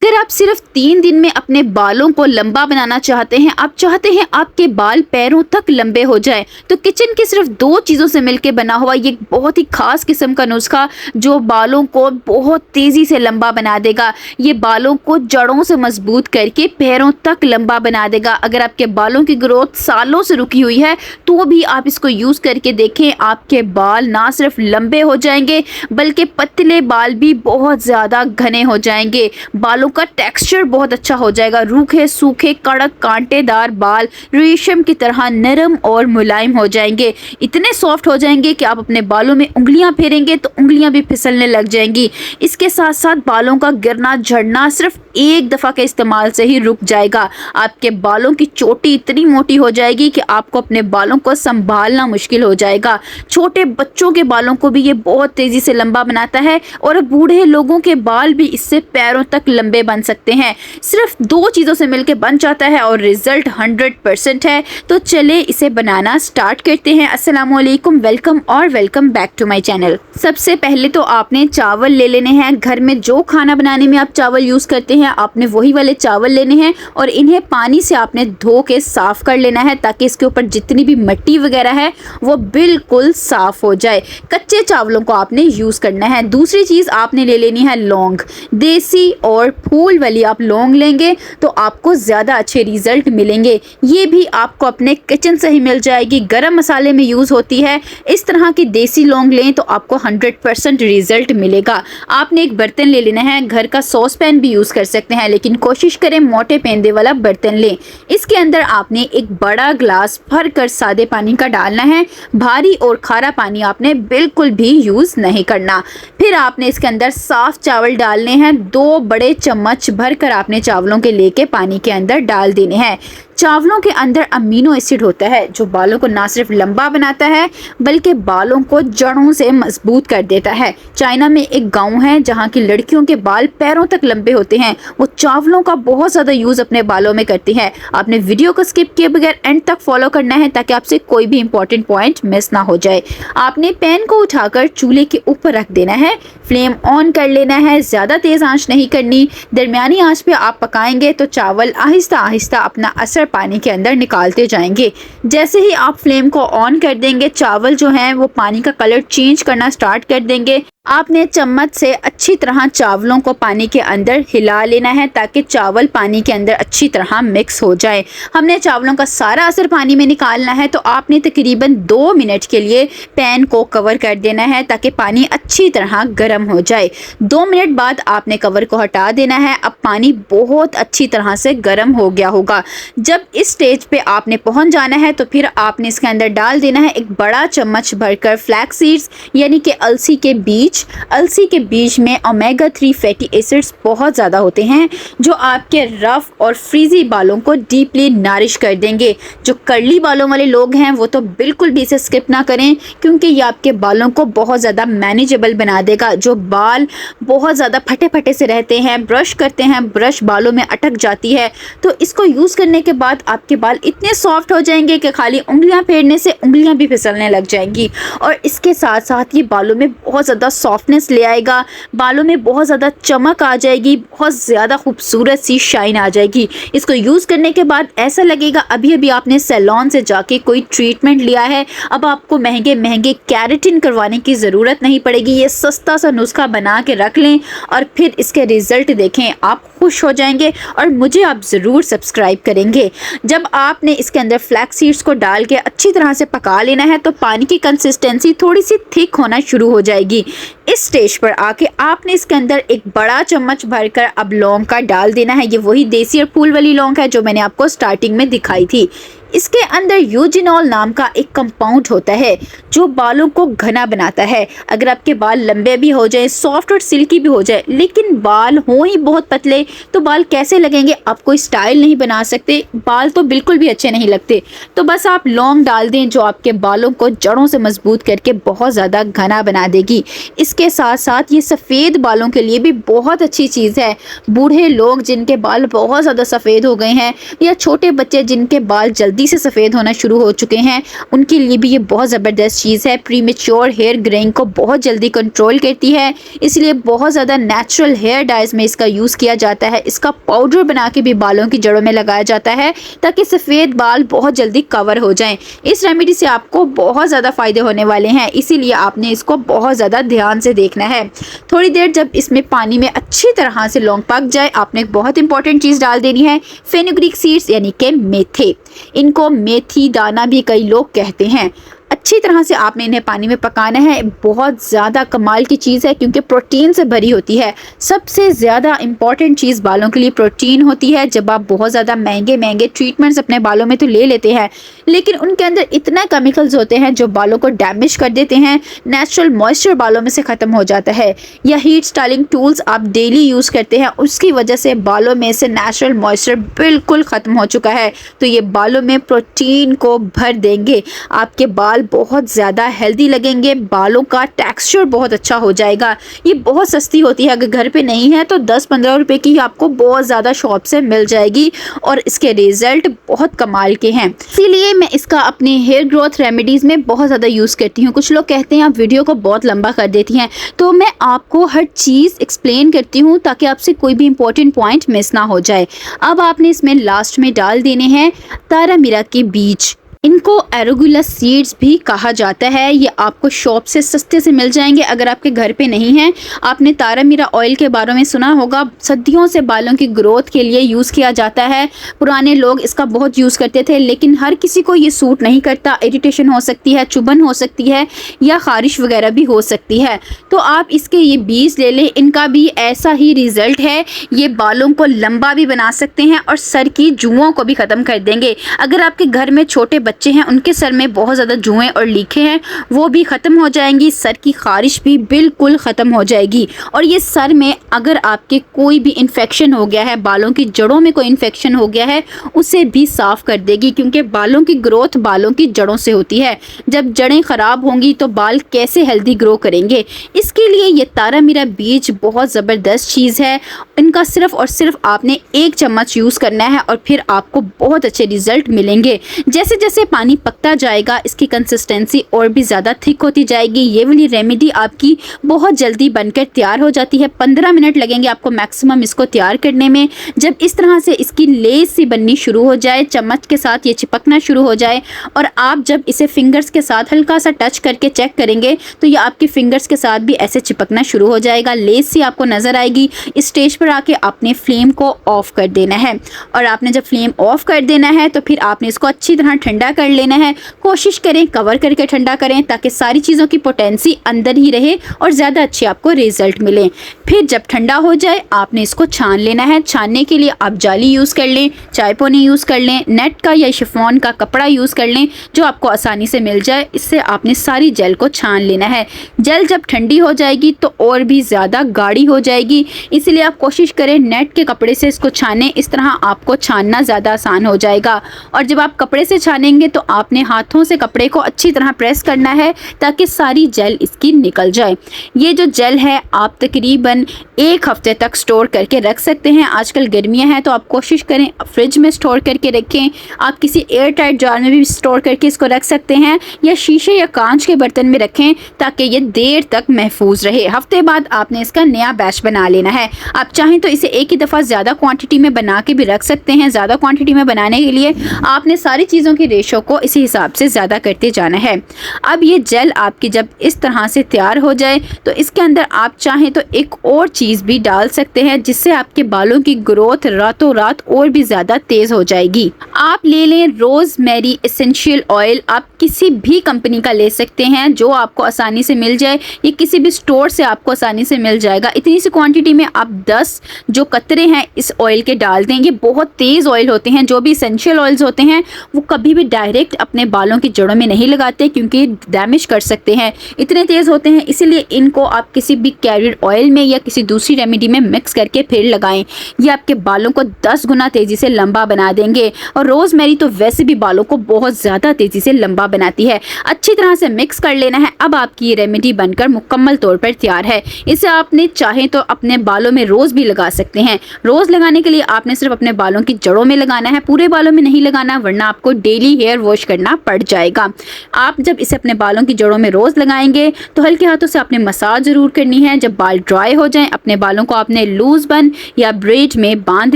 अगर आप सिर्फ 3 दिन में अपने बालों को लंबा बनाना चाहते हैं, आप चाहते हैं आपके बाल पैरों तक लंबे हो जाए, तो किचन की सिर्फ 2 चीज़ों से मिलकर बना हुआ ये बहुत ही खास किस्म का नुस्खा जो बालों को बहुत तेज़ी से लंबा बना देगा। ये बालों को जड़ों से मजबूत करके पैरों तक लंबा बना देगा। अगर आपके बालों की ग्रोथ सालों से रुकी हुई है तो भी आप इसको यूज़ करके देखें, आपके बाल ना सिर्फ लंबे हो जाएंगे बल्कि पतले बाल भी बहुत ज़्यादा घने हो जाएंगे। बालों का टेक्सचर बहुत अच्छा हो जाएगा। रूखे सूखे कड़क कांटेदार बाल रेशम की तरह नरम और मुलायम हो जाएंगे। इतने सॉफ्ट हो जाएंगे कि आप अपने बालों में उंगलियां फेरेंगे तो उंगलियां भी फिसलने लग जाएंगी। इसके साथ साथ बालों का गिरना झड़ना सिर्फ एक दफ़ा के इस्तेमाल से ही रुक जाएगा। आपके बालों की चोटी इतनी मोटी हो जाएगी कि आपको अपने बालों को संभालना मुश्किल हो जाएगा। छोटे बच्चों के बालों को भी ये बहुत तेज़ी से लंबा बनाता है और बूढ़े लोगों के बाल भी इससे पैरों तक लंबे बन सकते हैं। सिर्फ 2 चीज़ों से मिलकर बन जाता है और रिजल्ट 100% है। तो चले इसे बनाना स्टार्ट करते हैं। अस्सलाम वालेकुम, welcome back to my channel. सबसे पहले तो आपने चावल ले लेने हैं। घर में जो खाना बनाने में आप चावल यूज़ करते हैं आपने वही वाले चावल लेने हैं और इन्हें पानी से आपने धो के साफ़ कर लेना है ताकि इसके ऊपर जितनी भी मिट्टी वगैरह है वो बिल्कुल साफ़ हो जाए। कच्चे चावलों को आपने यूज़ करना है। दूसरी चीज़ आपने ले लेनी है लौंग। देसी और फूल वाली आप लौंग लेंगे तो आपको ज़्यादा अच्छे रिज़ल्ट मिलेंगे। ये भी आपको अपने किचन से ही मिल जाएगी, गरम मसाले में यूज़ होती है। इस तरह की देसी लौंग लें तो आपको 100% रिज़ल्ट मिलेगा। आपने एक बर्तन ले लेना है। घर का सॉस पैन भी यूज़ कर सकते हैं लेकिन कोशिश करें मोटे पेंदे वाला बर्तन लें। इसके अंदर आपने एक बड़ा ग्लास भर कर सादे पानी का डालना है। भारी और खारा पानी आपने बिल्कुल भी यूज़ नहीं करना। फिर आपने इसके अंदर साफ़ चावल डालने हैं। 2 बड़े चम्मच भरकर आपने चावलों के लेके पानी के अंदर डाल देने हैं। चावलों के अंदर अमीनो एसिड होता है जो बालों को ना सिर्फ लंबा बनाता है बल्कि बालों को जड़ों से मजबूत कर देता है। चाइना में एक गांव है जहां की लड़कियों के बाल पैरों तक लंबे होते हैं। वो चावलों का बहुत ज़्यादा यूज़ अपने बालों में करती हैं। आपने वीडियो को स्किप किए बगैर एंड तक फॉलो करना है ताकि आपसे कोई भी इंपॉर्टेंट पॉइंट मिस ना हो जाए। आपने पैन को उठाकर चूल्हे के ऊपर रख देना है। फ्लेम ऑन कर लेना है। ज़्यादा तेज़ आंच नहीं करनी, दरमियानी आंच पे आप पकाएंगे तो चावल आहिस्ता आहिस्ता अपना असर पानी के अंदर निकालते जाएंगे। जैसे ही आप फ्लेम को ऑन कर देंगे चावल जो हैं वो पानी का कलर चेंज करना स्टार्ट कर देंगे। आपने चम्मच से अच्छी तरह चावलों को पानी के अंदर हिला लेना है ताकि चावल पानी के अंदर अच्छी तरह मिक्स हो जाए। हमने चावलों का सारा असर पानी में निकालना है तो आपने तकरीबन 2 मिनट के लिए पैन को कवर कर देना है ताकि पानी अच्छी तरह गर्म हो जाए। 2 मिनट बाद आपने कवर को हटा देना है। अब पानी बहुत अच्छी तरह से गर्म हो गया होगा। जब इस स्टेज पे आपने पहुंच जाना है तो फिर आपने इसके अंदर डाल देना है एक बड़ा चम्मच भरकर फ्लैक्स सीड्स यानी कि अलसी के बीज। अलसी के बीज में ओमेगा 3 फैटी एसिड्स बहुत ज़्यादा होते हैं जो आपके रफ और फ्रीजी बालों को डीपली नारिश कर देंगे। जो कर्ली बालों वाले लोग हैं वो तो बिल्कुल भी इसे स्किप ना करें क्योंकि ये आपके बालों को बहुत ज़्यादा मैनेजेबल बना देगा। जो बाल बहुत ज़्यादा फटे फटे से रहते हैं, ब्रश करते हैं, ब्रश बालों में अटक जाती है, तो इसको यूज़ करने के बाद आपके बाल इतने सॉफ्ट हो जाएंगे कि खाली उंगलियां फेरने से उंगलियां भी फिसलने लग जाएंगी। और इसके साथ साथ ये बालों में बहुत ज़्यादा सॉफ्टनेस ले आएगा। बालों में बहुत ज़्यादा चमक आ जाएगी, बहुत ज़्यादा खूबसूरत सी शाइन आ जाएगी। इसको यूज़ करने के बाद ऐसा लगेगा अभी अभी आपने सैलून से जाके कोई ट्रीटमेंट लिया है। अब आपको महंगे महंगे केराटिन करवाने की ज़रूरत नहीं पड़ेगी। ये सस्ता सा नुस्खा बना के रख लें और फिर इसके रिज़ल्ट देखें, आप खुश हो जाएंगे और मुझे आप ज़रूर सब्सक्राइब करेंगे। जब आपने इसके अंदर फ्लैक्स सीड्स को डाल के अच्छी तरह से पका लेना है तो पानी की कंसिस्टेंसी थोड़ी सी थिक होना शुरू हो जाएगी। इस स्टेज पर आके आपने इसके अंदर एक बड़ा चम्मच भरकर अब लौंग का डाल देना है। ये वही देसी और फूल वाली लौंग है जो मैंने आपको स्टार्टिंग में दिखाई थी। इसके अंदर यूजिनॉल नाम का एक कंपाउंड होता है जो बालों को घना बनाता है। अगर आपके बाल लंबे भी हो जाए, सॉफ्ट और सिल्की भी हो जाए, लेकिन बाल हो ही बहुत पतले तो बाल कैसे लगेंगे? आप कोई स्टाइल नहीं बना सकते, बाल तो बिल्कुल भी अच्छे नहीं लगते। तो बस आप लौंग डाल दें जो आपके बालों को जड़ों से मजबूत करके बहुत ज़्यादा घना बना देगी। इसके साथ साथ ये सफ़ेद बालों के लिए भी बहुत अच्छी चीज़ है। बूढ़े लोग जिनके बाल बहुत ज़्यादा सफ़ेद हो गए हैं या छोटे बच्चे जिनके बाल जल्दी जल्दी से सफ़ेद होना शुरू हो चुके हैं, उनके लिए भी ये बहुत ज़बरदस्त चीज़ है। प्रीमेच्योर हेयर ग्रेइंग को बहुत जल्दी कंट्रोल करती है, इसलिए बहुत ज़्यादा नेचुरल हेयर डाइज में इसका यूज़ किया जाता है। इसका पाउडर बना के भी बालों की जड़ों में लगाया जाता है ताकि सफ़ेद बाल बहुत जल्दी कवर हो जाएं। इस रेमेडी से आपको बहुत ज़्यादा फ़ायदे होने वाले हैं, इसीलिए आपने इसको बहुत ज़्यादा ध्यान से देखना है। थोड़ी देर जब इसमें पानी में अच्छी तरह से लौंग पक जाए, आपने एक बहुत इंपॉर्टेंट चीज़ डाल देनी है, फेनुग्रीक सीड्स यानी कि मेथे। इनको मेथी दाना भी कई लोग कहते हैं। अच्छी तरह से आपने इन्हें पानी में पकाना है। बहुत ज़्यादा कमाल की चीज़ है क्योंकि प्रोटीन से भरी होती है। सबसे ज़्यादा इम्पॉर्टेंट चीज़ बालों के लिए प्रोटीन होती है। जब आप बहुत ज़्यादा महंगे महंगे ट्रीटमेंट्स अपने बालों में तो ले लेते हैं, लेकिन उनके अंदर इतना केमिकल्स होते हैं जो बालों को डैमेज कर देते हैं। नेचुरल मॉइस्चर बालों में से ख़त्म हो जाता है। या हीट स्टाइलिंग टूल्स आप डेली यूज़ करते हैं, उसकी वजह से बालों में से नेचुरल मॉइस्चर बिल्कुल ख़त्म हो चुका है। तो ये बालों में प्रोटीन को भर देंगे, आपके बाल बहुत ज़्यादा हेल्दी लगेंगे, बालों का टेक्सचर बहुत अच्छा हो जाएगा। ये बहुत सस्ती होती है, अगर घर पे नहीं है तो 10-15 रुपए की आपको बहुत ज़्यादा शॉप से मिल जाएगी और इसके रिजल्ट बहुत कमाल के हैं। इसीलिए मैं इसका अपने हेयर ग्रोथ रेमेडीज़ में बहुत ज़्यादा यूज़ करती हूँ। कुछ लोग कहते हैं आप वीडियो को बहुत लंबा कर देती हैं, तो मैं आपको हर चीज़ एक्सप्लेन करती हूँ ताकि आपसे कोई भी इंपॉर्टेंट पॉइंट मिस ना हो जाए। अब आपने इसमें लास्ट में डाल देने हैं तारामीरा के बीज। इनको एरोगुला सीड्स भी कहा जाता है। ये आपको शॉप से सस्ते से मिल जाएंगे अगर आपके घर पे नहीं है। आपने तारामीरा ऑयल के बारे में सुना होगा, सदियों से बालों की ग्रोथ के लिए यूज़ किया जाता है। पुराने लोग इसका बहुत यूज़ करते थे, लेकिन हर किसी को ये सूट नहीं करता। इरिटेशन हो सकती है, चुभन हो सकती है या ख़ारिश वगैरह भी हो सकती है। तो आप इसके ये बीज ले लें, इनका भी ऐसा ही रिज़ल्ट है। ये बालों को लंबा भी बना सकते हैं और सर की जुओं को भी ख़त्म कर देंगे। अगर आपके घर में छोटे बच्चे हैं, उनके सर में बहुत ज़्यादा जुएं और लीखें हैं, वो भी ख़त्म हो जाएंगी। सर की ख़ारिश भी बिल्कुल ख़त्म हो जाएगी। और ये सर में अगर आपके कोई भी इन्फेक्शन हो गया है, बालों की जड़ों में कोई इन्फेक्शन हो गया है, उसे भी साफ़ कर देगी, क्योंकि बालों की ग्रोथ बालों की जड़ों से होती है। जब जड़ें ख़राब होंगी तो बाल कैसे हेल्दी ग्रो करेंगे। इसके लिए ये तारामीरा बीज बहुत ज़बरदस्त चीज़ है। इनका सिर्फ़ और सिर्फ आपने 1 चम्मच यूज़ करना है और फिर आपको बहुत अच्छे रिज़ल्ट मिलेंगे। जैसे जैसे पानी पकता जाएगा, इसकी कंसिस्टेंसी और भी ज़्यादा थिक होती जाएगी। ये वाली रेमेडी आपकी बहुत जल्दी बनकर तैयार हो जाती है। 15 मिनट लगेंगे आपको मैक्सिमम इसको तैयार करने में। जब इस तरह से इसकी लेस सी बननी शुरू हो जाए, चम्मच के साथ ये चिपकना शुरू हो जाए, और आप जब इसे फिंगर्स के साथ हल्का सा टच करके चेक करेंगे तो ये आपके फिंगर्स के साथ भी ऐसे चिपकना शुरू हो जाएगा। लेस सी आपको नज़र आएगी। इस स्टेज पर आके आपने फ्लेम को ऑफ कर देना है, और आपने जब फ्लेम ऑफ कर देना है तो फिर आपने इसको अच्छी तरह ठंडा कर लेना है। कोशिश करें कवर करके ठंडा करें ताकि सारी चीज़ों की पोटेंसी अंदर ही रहे और ज़्यादा अच्छे आपको रिजल्ट मिले। फिर जब ठंडा हो जाए आपने इसको छान लेना है। छानने के लिए आप जाली यूज़ कर लें, चायपोनी यूज़ कर लें, नेट का या शिफॉन का कपड़ा यूज़ कर लें जो आपको आसानी से मिल जाए। इससे आपने सारी जेल को छान लेना है। जेल जब ठंडी हो जाएगी तो और भी ज़्यादा गाढ़ी हो जाएगी, इसलिए आप कोशिश करें नेट के कपड़े से इसको छानें। इस तरह आपको छानना ज़्यादा आसान हो जाएगा। और जब आप कपड़े से छानेंगे तो आपने हाथों से कपड़े को अच्छी तरह प्रेस करना है ताकि सारी जेल इसकी निकल जाए। ये जो जेल है आप तकरीबन 1 हफ्ते तक स्टोर करके रख सकते हैं। आजकल गर्मियां हैं तो आप कोशिश करें फ्रिज में स्टोर करके रखें। आप किसी एयर टाइट जार में भी स्टोर करके इसको रख सकते हैं, या शीशे या कांच के बर्तन में रखें ताकि ये देर तक महफूज रहे। हफ्ते बाद आपने इसका नया बैच बना लेना है। आप चाहें तो इसे एक ही दफ़ा ज़्यादा क्वांटिटी में बना के भी रख सकते हैं। ज़्यादा क्वांटिटी में बनाने के लिए आपने सारी चीज़ों की रेशो को इसी हिसाब से ज़्यादा करते जाना है। अब ये जेल आपकी जब इस तरह से तैयार हो जाए तो इसके अंदर आप चाहें तो एक और चीज़ भी डाल सकते हैं जिससे आपके बालों की ग्रोथ रातों रात और भी ज़्यादा तेज़ हो जाएगी। आप ले लें रोज़मेरी एसेंशियल ऑयल। आप किसी भी कंपनी का ले सकते हैं जो आपको आसानी से मिल जाए। ये किसी भी स्टोर से आपको आसानी से मिल जाएगा। इतनी सी क्वांटिटी में आप 10 जो कतरे हैं इस ऑयल के डाल दें। ये बहुत तेज़ ऑयल होते हैं। जो भी एसेंशियल ऑयल्स होते हैं वो कभी भी डायरेक्ट अपने बालों की जड़ों में नहीं लगाते क्योंकि डैमेज कर सकते हैं, इतने तेज़ होते हैं। इसीलिए इनको आप किसी भी कैरियर ऑयल में या किसी दूसरी रेमेडी में मिक्स करके फिर लगाएं। ये आपके बालों को 10 गुना तेज़ी से लंबा बना देंगे। और रोज़मेरी तो वैसे भी बालों को बहुत ज़्यादा तेज़ी से लंबा बनाती है। अच्छी तरह से मिक्स कर लेना है। अब आपकी ये रेमेडी बनकर मुकम्मल तौर पर तैयार है। इसे आपने चाहे तो अपने बालों में रोज़ भी लगा सकते हैं। रोज़ लगाने के लिए आपने सिर्फ अपने बालों की जड़ों में लगाना है, पूरे बालों में नहीं लगाना, वरना आपको डेली हेयर वॉश करना पड़ जाएगा। आप जब इसे अपने बालों की जड़ों में रोज़ लगाएंगे तो हल्के हाथों से आपने मसाज ज़रूर करनी है। जब बाल ड्राई हो जाएं, अपने बालों को आपने लूज बन या ब्रेड में बांध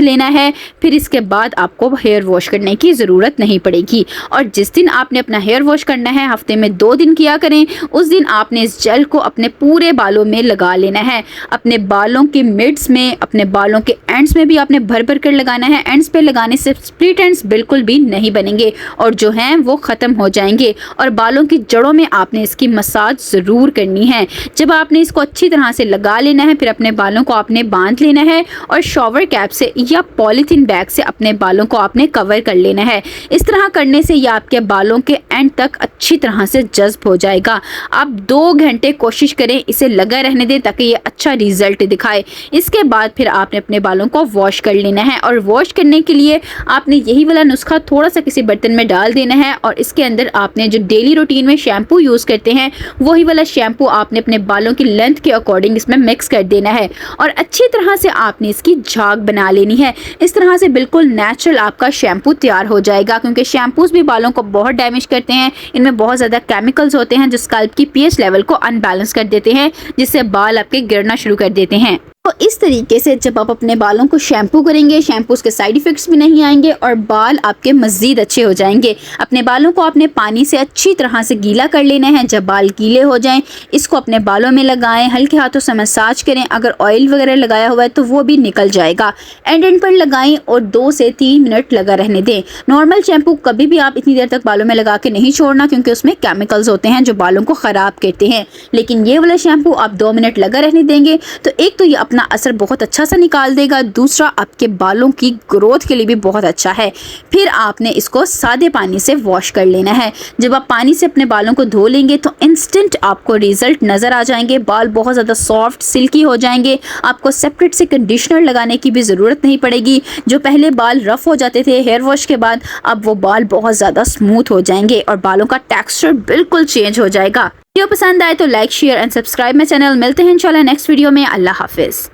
लेना है। फिर इसके बाद आपको हेयर वॉश करने की ज़रूरत नहीं पड़ेगी। और जिस दिन आपने अपना हेयर वॉश करना है, हफ्ते में 2 दिन किया करें, उस दिन आपने इस जेल को अपने पूरे बालों में लगा लेना है। अपने बालों के मिड्स में, अपने बालों के एंड्स में भी आपने भर भर कर लगाना है। एंड्स पे लगाने से स्प्लिट एंड्स बिल्कुल भी नहीं बनेंगे और जो हैं वो ख़त्म हो जाएंगे। और बालों की जड़ों में आपने इसकी मसाज ज़रूर करनी है। जब आपने इसको अच्छी तरह से लगा लेना है, फिर अपने बालों को आपने बांध लेना है और शॉवर कैप से या पॉलीथीन बैग से अपने बालों को आपने कवर कर लेना है। इस तरह करने से ये आपके बालों के एंड तक अच्छी तरह से जज्ब हो जाएगा। आप 2 घंटे कोशिश करें, इसे लगा रहने दें ताकि ये अच्छा रिजल्ट दिखाए। इसके बाद फिर आपने अपने बालों को वॉश कर लेना है। और वॉश करने के लिए आपने यही वाला नुस्खा थोड़ा सा किसी बर्तन में डाल देना है और इसके अंदर आपने जो डेली रूटीन में शैम्पू यूज़ करते हैं वही वाला शैम्पू आपने अपने बालों की लेंथ के अकॉर्डिंग इसमें मिक्स कर देना है और अच्छी तरह से आपने इसकी झाग बना लेनी है। इस तरह से बिल्कुल नेचुरल आपका शैम्पू तैयार हो जाएगा, क्योंकि शैम्पूज भी बालों को बहुत डैमेज करते हैं। इनमें बहुत ज़्यादा केमिकल्स होते हैं जो स्कैल्प की पीएच लेवल को अनबैलेंस कर देते हैं, जिससे बाल आपके गिरना शुरू कर देते हैं। तो इस तरीके से जब आप अपने बालों को शैम्पू करेंगे, शैम्पूस के साइड इफ़ेक्ट्स भी नहीं आएंगे और बाल आपके मज़ीद अच्छे हो जाएंगे। अपने बालों को आपने पानी से अच्छी तरह से गीला कर लेना है। जब बाल गीले हो जाएं, इसको अपने बालों में लगाएं, हल्के हाथों से मसाज करें। अगर ऑयल वगैरह लगाया हुआ है तो वो भी निकल जाएगा। एंड पर लगाएं और 2 से 3 मिनट लगा रहने दें। नॉर्मल शैम्पू कभी भी आप इतनी देर तक बालों में लगा के नहीं छोड़ना, क्योंकि उसमें केमिकल्स होते हैं जो बालों को ख़राब करते हैं। लेकिन ये वाला शैम्पू आप 2 मिनट लगा रहने देंगे तो एक तो ये अपना असर बहुत अच्छा सा निकाल देगा, दूसरा आपके बालों की ग्रोथ के लिए भी बहुत अच्छा है। फिर आपने इसको सादे पानी से वॉश कर लेना है। जब आप पानी से अपने बालों को धो लेंगे तो इंस्टेंट आपको रिजल्ट नज़र आ जाएंगे। बाल बहुत ज़्यादा सॉफ्ट सिल्की हो जाएंगे। आपको सेपरेट से कंडीशनर लगाने की भी ज़रूरत नहीं पड़ेगी। जो पहले बाल रफ़ हो जाते थे हेयर वॉश के बाद, अब वो बाल बहुत ज़्यादा स्मूथ हो जाएंगे और बालों का टेक्सचर बिल्कुल चेंज हो जाएगा। वीडियो पसंद आए तो like, share and subscribe my channel. मिलते हैं इंशाल्लाह नेक्स्ट वीडियो में। अल्लाह हाफिज़।